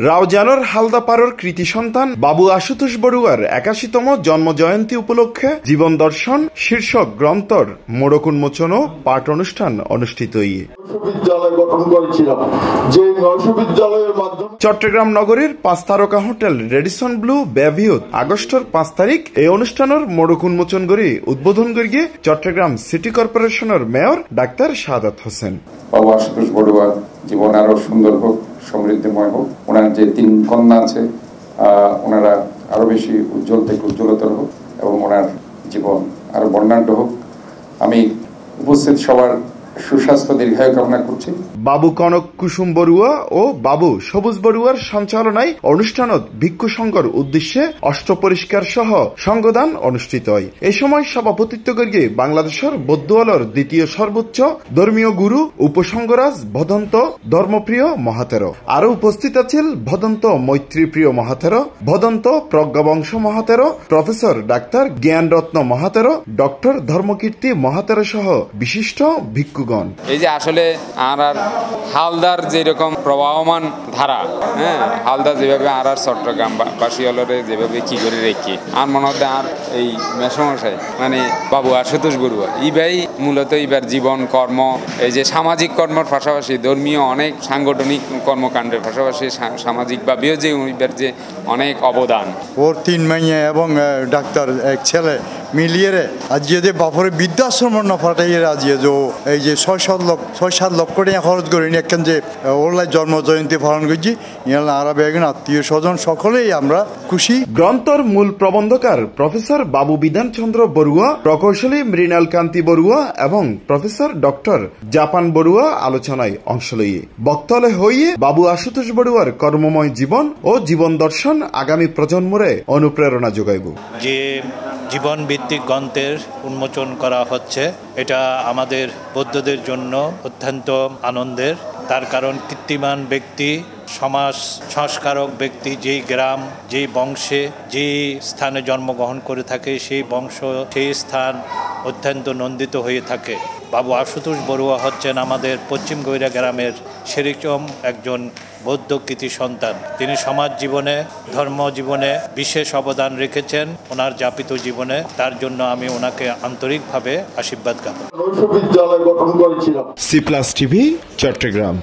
রাউজানোর হালদাপাড়ার কৃতি সন্তান বাবু আশুতোষ বড়ুয়ার ৮১তম জন্ম জয়ন্তী উপলক্ষে জীবন দর্শন শীর্ষক গ্রন্থর মোড়ক উন্মোচন ও পাঠ অনুষ্ঠান অনুষ্ঠিত। চট্টগ্রাম নগরীর ৫ তারকা হোটেল রেডিসন ব্লু বেভিউত আগস্টর ৫ তারিখ এই অনুষ্ঠানের মোড়ক উন্মোচন করে উদ্বোধন করিয়ে চট্টগ্রাম সিটি কর্পোরেশনের মেয়র ডাক্তার শাহাদাত হোসেন। বাবু আশুতোষ বড়ুয়া জীবন আরো সুন্দর হোক, সমৃদ্ধিময় হোক। ওনার যে ৩ কন্যা আছে ওনারা আরো বেশি উজ্জ্বল থেকে উজ্জ্বলতর হোক এবং ওনার জীবন আরো বর্ণাঢ্য হোক। আমি উপস্থিত সবার সুস্বাস্থ্য দীর্ঘায়ু কামনা করছি। বাবু কনক কুসুম বড়ুয়া ও বাবু সবুজ বড়ুয়ার সঞ্চালনায় অনুষ্ঠানত ভিক্ষু সংঘর উদ্দেশ্যে অষ্টপরিষ্কার সহ সংগদান অনুষ্ঠিত হয়। এই সময় সভাপতিত্ব করিয়ে বাংলাদেশের বৌদ্ধওয়ালার দ্বিতীয় সর্বোচ্চ ধর্মীয় গুরু উপসংগরাজ ভদন্ত ধর্মপ্রিয় মহাতের আরো উপস্থিত আছেন Bhadanta Maitripriya Mahathero, Bhadanta Pragyabangsha Mahathero, professor doctor Gyanratna Mahathero, doctor Dharmakirti Mahathero সহ বিশিষ্ট ভিক্ষু। এই যে আসলে আর হালদার যেরকম প্রবাহমান ধারা, হালদা যেভাবে আর চট্টগ্রাম বাসী হলরে যেভাবে কি করে রেখে আর মনে হতে আর এই মেসমশাই মানে বাবু আশুতোষ বড়ুয়া ইবাই মূলত এবার জীবন কর্ম এই যে সামাজিক কর্মের পাশাপাশি ধর্মীয় অনেক সাংগঠনিক কর্মকাণ্ডের পাশাপাশি সামাজিকভাবেও যে এবার যে অনেক অবদান। ওর ৩ মেয়ে এবং ডাক্তার এক ছেলে মিলিয়ে আজকে যে বাপরে বৃদ্ধাশ্রম না ফাটাইয়ে আজকে যে এই যে ৬-৭ লক্ষ টাকা খরচ করি একখান যে ওরলাই জন্ম জয়ন্তী পালন করছি আরবে একজন আত্মীয় স্বজন সকলেই আমরা খুশি। গ্রন্থর মূল প্রবন্ধকার প্রফেসর বাবু বিধান চন্দ্র বড়ুয়া, প্রকৌশলী মৃণাল কান্তি বড়ুয়া এবং প্রফেসর ডক্টর জাপান বড়ুয়া আলোচনায় অংশ লইয়ে বক্তলে হইয়ে বাবু আশুতোষ বড়ুয়ার কর্মময় জীবন ও জীবন দর্শন আগামী প্রজন্মরে অনুপ্রেরণা যোগাইব। যে জীবন ভিত্তিক গ্রন্থের উন্মোচন করা হচ্ছে এটা আমাদের বৌদ্ধদের জন্য অত্যন্ত আনন্দের। তার কারণ কীর্তিমান ব্যক্তি, সমাজ সংস্কারক ব্যক্তি যেই গ্রাম যেই বংশে যেই স্থানে জন্মগ্রহণ করে থাকে সেই বংশ সেই স্থান অত্যন্ত নন্দিত হয়ে থাকে। বাবু আশুতোষ বড়ুয়া হচ্ছেন আমাদের পশ্চিম গৈরা গ্রামের সেরকম একজন বৌদ্ধ কৃতি সন্তান। তিনি সমাজ জীবনে ধর্ম জীবনে বিশেষ অবদান রেখেছেন ওনার যাপিত জীবনে। তার জন্য আমি ওনাকে আন্তরিকভাবে আশীর্বাদ জ্ঞাপন। C+ TV Chittagong.